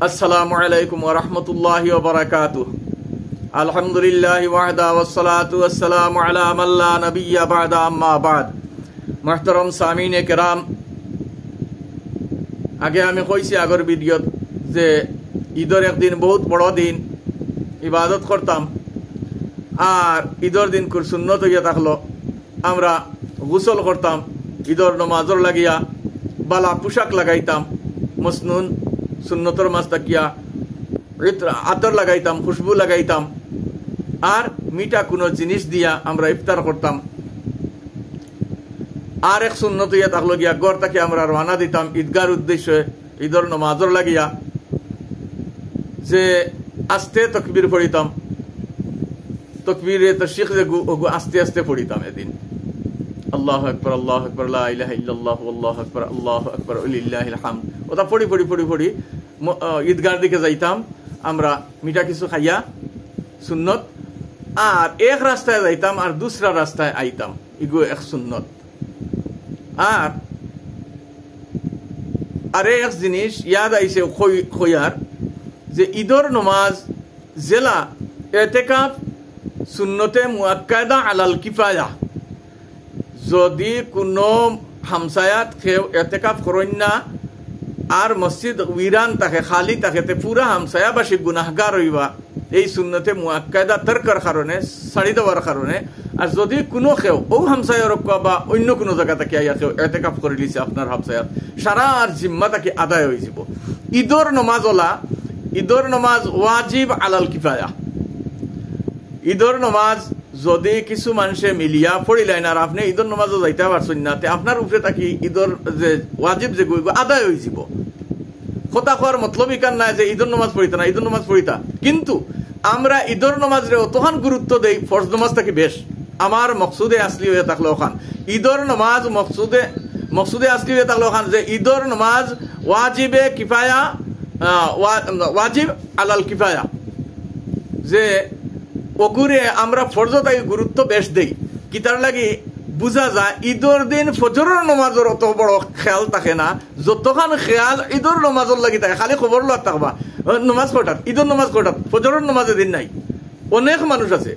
আসসালামু আলাইকুম ওয়া রাহমাতুল্লাহি ওয়া বারাকাতুহু। আলহামদুলিল্লাহি ওয়াহদা ওয়াসসালাতু ওয়াসসালামু আলা মান লা নাবিয়্যা বা'দা, আম্মা বা'দ। মুহতারাম সামিনে কেরাম, আগে আমি কইছি আগর ভিডিওত যে ঈদের একদিন বহুত বড় দিন, ইবাদত করতাম। আর ঈদের দিন খুব সুন্নত হইয়া থাকলো, আমরা গোসল করতাম, ঈদের নমাজর লাগিয়া বালা পোশাক লাগাইতাম, মসনুন সুন্নতর মাছ তাকিয়া আতর লাগাইতাম, খুশবু লাগাইতাম, আর মিঠা কোনো জিনিস দিয়া আমরা ইফতার করতাম। আর এক সুন্নত ইয়া থাকলো গিয়া গড় তাকে আমরা রওনা দিতাম ঈদগার উদ্দেশ্যে ঈদের নমাজর লাগিয়া, যে আস্তে তকবীর পড়িতাম, তকবীরে তশরিক যে আস্তে আস্তে পড়িতাম। এদিন আল্লাহু আকবার, আল্লাহু আকবার, লা ইলাহা ইল্লাল্লাহু, আল্লাহু আকবার, আল্লাহু আকবার, লিল্লাহিল হামদ। ওটা পড়ি পড়ি পড়ি পড়ি ঈদগার দিকে যাইতাম আমরা, মিঠা কিছু খাইয়া সুন্নত। আর এক রাস্তায় যাইতাম আর দুসরা রাস্তায় আইতাম, ইগো এক সুন্নত। আর আরে এক জিনিস ইয়াদ আইছে খইয়ার, যে ঈদের নমাজ জেলা এতেকাফ সুন্নতে মুআক্কাদা আলাল কিফায়া। যদি কোনো হামসায়াত কেউ এতেকাফ করেন না আর মসজিদ উইরান থাকে, খালি থাকে, তে পুরা হামসায়াবাসী গুনাহগার হইবা এই সুন্নতে মুআক্কাদা তরকার কারণে, ছাড়ি দেওয়ার কারণে। আর যদি কোনো কেউ ও হামসায়ার বা অন্য কোনো জায়গা থেকে আইয়া কেউ এতেকাফ করে লিছে আপনার হামসায়াত, সারা আর জিম্মা তাকে আদায় হয়ে যাব। ঈদের নমাজ ওলা, ঈদের নমাজ ওয়াজিব আলাল কিফায়া। ঈদের নমাজ যদি কিছু মানুষে মিলিয়া পড়িলেন আর আপনি ঈদের নমাজও যাইতে পারছেন না, আপনার উপরে তাকে ঈদের যে ওয়াজিব যে আদায় হয়ে যাব। কথা কর মতলব ইকান নাই যে ঈদের নমাজ পড়িতা না, ঈদের নমাজ পড়িতা, কিন্তু আমরা ঈদের নমাজরে অতখান গুরুত্ব দেই, ফরজ নমাজ থাকি বেশ। আমার মকসুদে আসলি হয়ে থাকলো ওখান ঈদের নমাজ, মকসুদে আসলি হয়ে থাকলো ওখান যে ঈদের নমাজ ওয়াজিবে কিফায়া, ওয়াজিব আলাল কিফায়া, যে ওগুরে আমরা ফরজ তাই গুরুত্ব বেশ দেই। কিতার লাগি বুঝা যায় ঈদের দিন ফজরের নমাজের অত বড় খেয়াল থাকে না, যতখান খেয়াল ঈদের নমাজের লাগি থাকে। খালি খবর লোক থাকবা নমাজ কটাত, ঈদের নমাজ কটাত, ফজরের নমাজের দিন নাই। অনেক মানুষ আছে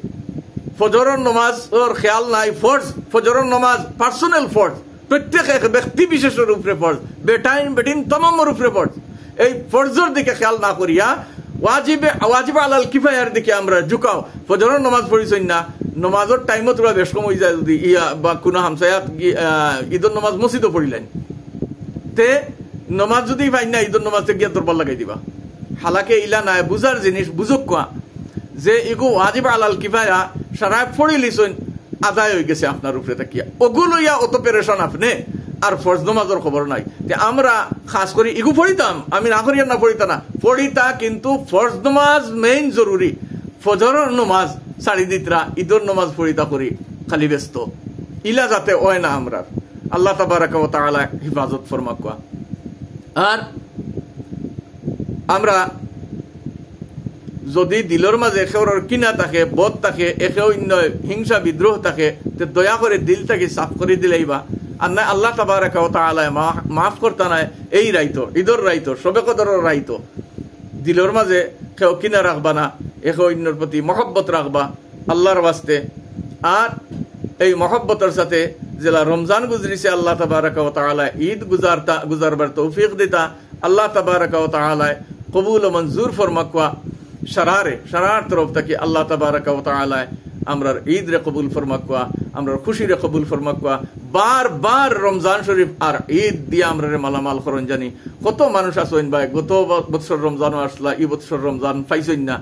ফজরের নমাজের খেয়াল নাই। ফরজ ফজরের নমাজ পার্সোনাল ফরজ, প্রত্যেক এক ব্যক্তি বিশেষের উপরে ফরজ, বেটাইন বেটিন তমামের উপরে ফরজ। এই ফরজের দিকে খেয়াল না করিয়া ওয়াজিব আলাল কিফায়ার দিকে আমরা ঝুঁকাও। ফজরের নমাজ পড়িছেন না, নমাজের টাইমও তোরা বেশ কম হয়ে যায়। যদি ইয়া বা কোনো হামসায়াত ঈদের নমাজ মসজিদও পড়িলেন, তে নমাজ যদি পাই না ঈদের নমাজ গিয়া দরবার লাগাই দিবা। হালাকে ইলা নাই, বুঝার জিনিস বুঝুক কোয়া যে ইগো ওয়াজিব আলাল কিফায়া সারা পড়ি লিছেন, আদায় হয়ে গেছে আপনার উপরে তাকিয়া। ওগুলো ইয়া অত পেরেশান আপনি, আর ফরজ নমাজের খবর নাই। আমরা খাস করি ইগু পড়িতাম, আমি না করিয়া না পড়িতা না, পড়িতা, কিন্তু ফরজ নমাজ মেইন জরুরি। ফজরের নমাজ ছাড়ি দিতরা, ঈদের নমাজ পড়িতা করি খালি ব্যস্ত, ইলা যাতে হয় না আমরা। আল্লাহ তাবারাকা ওয়া তাআলা হিফাজত ফরমাক। আর আমরা যদি দিলের মাঝে একের কিনা থাকে, বদ থাকে, একে অন্য হিংসা বিদ্রোহ থাকে, তে দয়া করে দিলটাকে সাফ করে দিলেইবা। আর না আল্লাহ তাবারাকা ওয়া তাআলা মাফ করতা নাই। এই রাইতো, ঈদের রাইতো, শবে কদরের রাইতো, দিলের মাঝে কেউ কিনা রাখবা না, একে অন্যর প্রতি মহব্বত রাখবা আল্লাহর ওয়াস্তে। আর এই মহব্বতের সাথে জেলা রমজান গুজরিছে, আল্লাহ তাবারাকা ওয়া তাআলা ঈদ গুজারবার তৌফিক দিতা। আল্লাহ তাবারাকা ওয়া তাআলা কবুল ও মঞ্জুর ফরমাকুয়া। সারার তরফ থেকে আল্লাহ তাবারাকা ওয়া তাআলা আমরার ঈদ রে কবুল ফরমাকুয়া, আমরার খুশি রে কবুল ফরমাকুয়া। বার রমজান শরীফ আর ঈদ দিয়ে আমরা মালামাল করন। জানি কত মানুষ আসেন ভাই, গত বছর রমজানও আসলা, এই বছর রমজান পাইছেন না,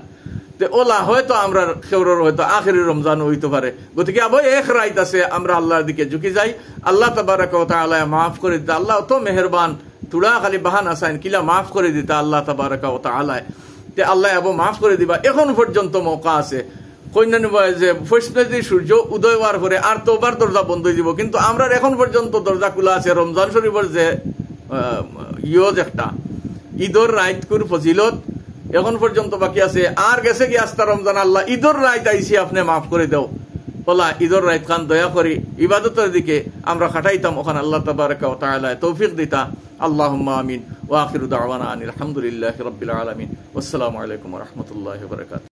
তে ওলা হয়তো আমরা খেউরের হয়তো আখেরি রমজানও হইতে পারে। গতিকে আবার এক রাইত আছে, আমরা আল্লাহর দিকে ঝুঁকি যাই। আল্লাহ তাবারাকা ওয়া তাআলা মাফ করে দিতা। আল্লাহ তো মেহেরবান, তুড়া খালি বাহান আসাইন কিলা মাফ করে দিতা আল্লাহ তাবারাকা ওয়া তাআলা। তে আল্লাহ আবার মাফ করে দিবা। এখন পর্যন্ত মৌকা আছে। কইনানি যে ফৈষ্ণবী সূর্য উদয় হওয়ার পরে আর তোবার দরজা বন্ধ হয়ে যাব, কিন্তু আমরা এখন পর্যন্ত দরজা খোলা আছে। রমজান শরীফের যে ইয়জ একটা ঈদের রাইত কুর ফজিলত এখন পর্যন্ত বাকি আছে। আর গেছে কি আস্তা রমজান, আল্লাহ ঈদের রাইত আইসি, আপনি মাফ করে দাও। ওলা ঈদের রাইত খান দয়া করি ইবাদতের দিকে আমরা খাটাইতাম, ওখানে আল্লাহ তাবারাকা ওয়া তাআলা তৌফিক দিতা। আল্লাহুম্মা আমিন। ওয়া আখিরু দাওয়ানা আনিল হামদুলিল্লাহি রাব্বিল আলামিন। আসসালামু আলাইকুম ওয়া রাহমাতুল্লাহি ওয়া বারাকাতুহু।